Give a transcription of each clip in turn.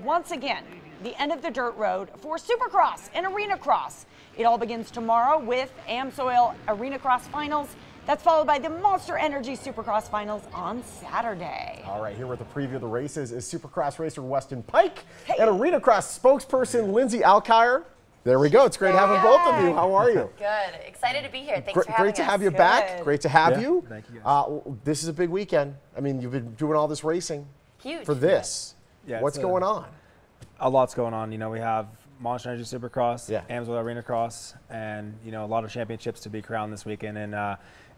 once again, the end of the dirt road for Supercross and Arenacross. It all begins tomorrow with AmSoil Arenacross Finals. That's followed by the Monster Energy Supercross Finals on Saturday. All right, here with the preview of the races is Supercross racer Weston Pike and Arenacross spokesperson Lindsay Alkire. There we go. It's great having both of you. How are you? Good. Excited to be here. Thanks for having us. Great to have you back. Great to have you. Thank you, guys. This is a big weekend. I mean, you've been doing all this racing for this. Yeah, What's going on? A lot's going on. You know, we have Monster Energy Supercross, AmSoil Arenacross, and a lot of championships to be crowned this weekend. And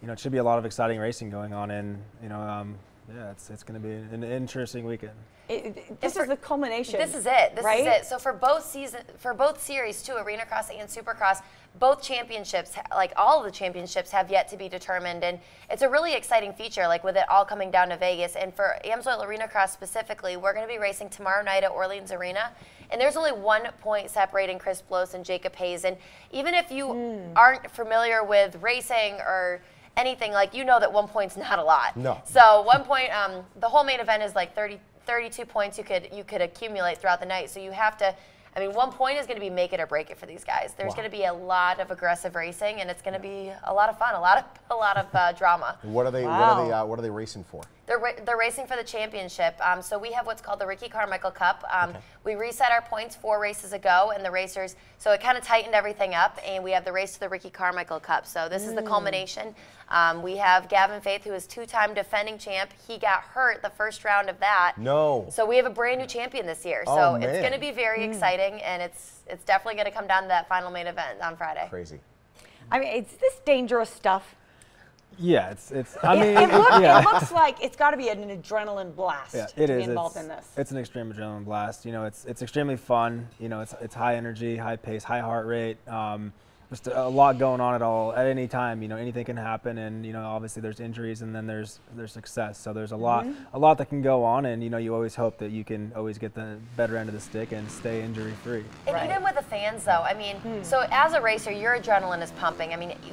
it should be a lot of exciting racing going on. And yeah, it's going to be an interesting weekend. This is the culmination. This is it. This right? is it. So for both series too, Arenacross and Supercross, both championships, like all of the championships, have yet to be determined, and it's a really exciting feature. Like with it all coming down to Vegas, and for AmSoil Arenacross specifically, we're going to be racing tomorrow night at Orleans Arena, and there's only 1 point separating Chris Bloss and Jacob Hayes. And even if you aren't familiar with racing or anything, like that 1 point's not a lot. No. So 1 point, the whole main event is like 32 points you could accumulate throughout the night. So you have to, 1 point is going to be make it or break it for these guys. There's going to be a lot of aggressive racing, and it's going to be a lot of fun, a lot of drama. What are they? What are they racing for? They're racing for the championship. So we have what's called the Ricky Carmichael Cup. We reset our points 4 races ago, and the racers, so it kind of tightened everything up, and we have the race to the Ricky Carmichael Cup. So this is the culmination. We have Gavin Faith, who is 2-time defending champ. He got hurt the first round of that. No. So we have a brand new champion this year. So it's going to be very exciting, and it's definitely going to come down to that final main event on Friday. Crazy. Is this dangerous stuff? Yeah, it's. It looks like it's got to be an adrenaline blast to be involved in this. It's an extreme adrenaline blast. It's extremely fun. It's high energy, high pace, high heart rate. Just a lot going on at any time. Anything can happen, and obviously there's injuries, and then there's success. So there's a lot that can go on, and you always hope that you can always get the better end of the stick and stay injury free. And even with the fans, though, so as a racer, your adrenaline is pumping.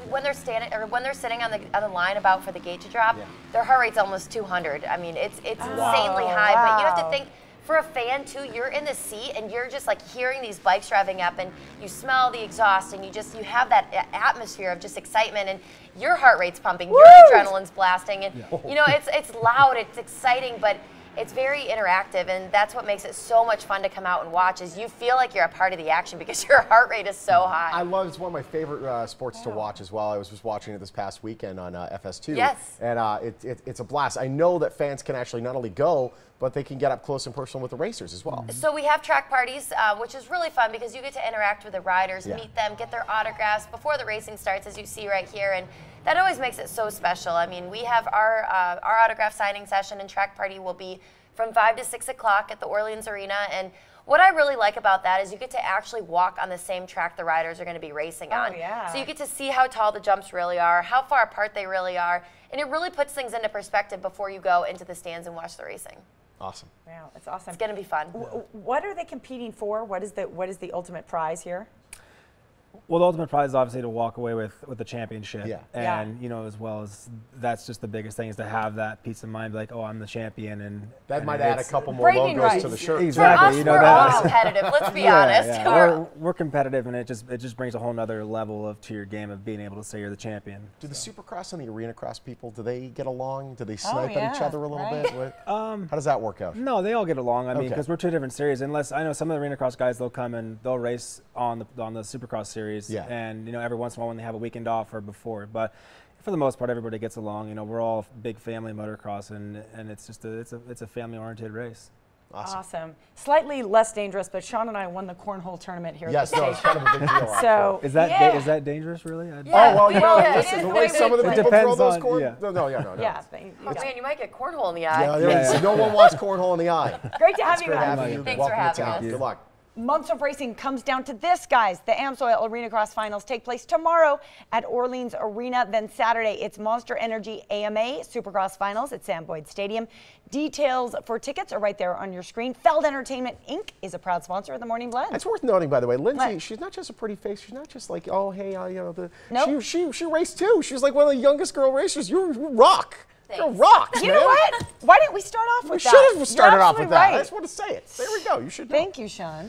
When they're sitting on the line about for the gate to drop, their heart rate's almost 200. It's insanely high. But you have to think, for a fan too, you're in the seat and you're just like hearing these bikes driving up, and you smell the exhaust, and you have that atmosphere of just excitement, and your heart rate's pumping, your adrenaline's blasting, and it's loud, it's exciting, but it's very interactive, and that's what makes it so much fun to come out and watch, is you feel like you're a part of the action because your heart rate is so high. It's one of my favorite sports to watch as well. I was just watching it this past weekend on FS2. Yes. And it's a blast. I know that fans can actually not only go, but they can get up close and personal with the racers as well. So we have track parties, which is really fun because you get to interact with the riders, meet them, get their autographs before the racing starts, as you see right here, and that always makes it so special. We have our autograph signing session and track party will be from 5 to 6 o'clock at the Orleans Arena, and what I really like about that is you get to actually walk on the same track the riders are going to be racing on. So you get to see how tall the jumps really are, how far apart they really are, and it really puts things into perspective before you go into the stands and watch the racing. Awesome. Wow, that's awesome. It's going to be fun. What are they competing for? What is the ultimate prize here? Well, the ultimate prize is obviously to walk away with the championship. Yeah. And, as well as that's just the biggest thing, is to have that peace of mind, like, oh, I'm the champion. And that might add a couple more logos to the shirt. Exactly. For us, we're all competitive, let's be honest. Yeah. We're competitive, and it just brings a whole nother level to your game of being able to say you're the champion. Do the Supercross and the Arenacross people, do they get along? Do they snipe at each other a little bit? How does that work out? No, they all get along. Because we're 2 different series. Unless I know some of the Arenacross guys, they'll come and they'll race on the Supercross series. And every once in a while when they have a weekend off or before, but for the most part everybody gets along. We're all big family motocross, and it's just it's a family oriented race. Awesome. Slightly less dangerous, but Sean and I won the cornhole tournament here at the station. Yes, kind of a big deal. So is that dangerous, really? Listen, the way some of the people throw those cornholes. No. Yeah. Oh man, you might get cornhole in the eye. Yeah, no one wants cornhole in the eye. Great to have you guys. Thanks for having us. Good luck. Months of racing comes down to this, guys. The AmSoil Arenacross Finals take place tomorrow at Orleans Arena. Then Saturday, it's Monster Energy AMA Supercross Finals at Sam Boyd Stadium. Details for tickets are right there on your screen. Feld Entertainment, Inc. is a proud sponsor of the Morning Blend. It's worth noting, by the way, Lindsay, she's not just a pretty face. She's not just like, oh, hey, Nope. she raced too. She was like one of the youngest girl racers. You rock. You're rocks, You know what? Why didn't we start off with that? We should have started off with that. Right. I just want to say it. There we go. You should know. Thank you, Sean.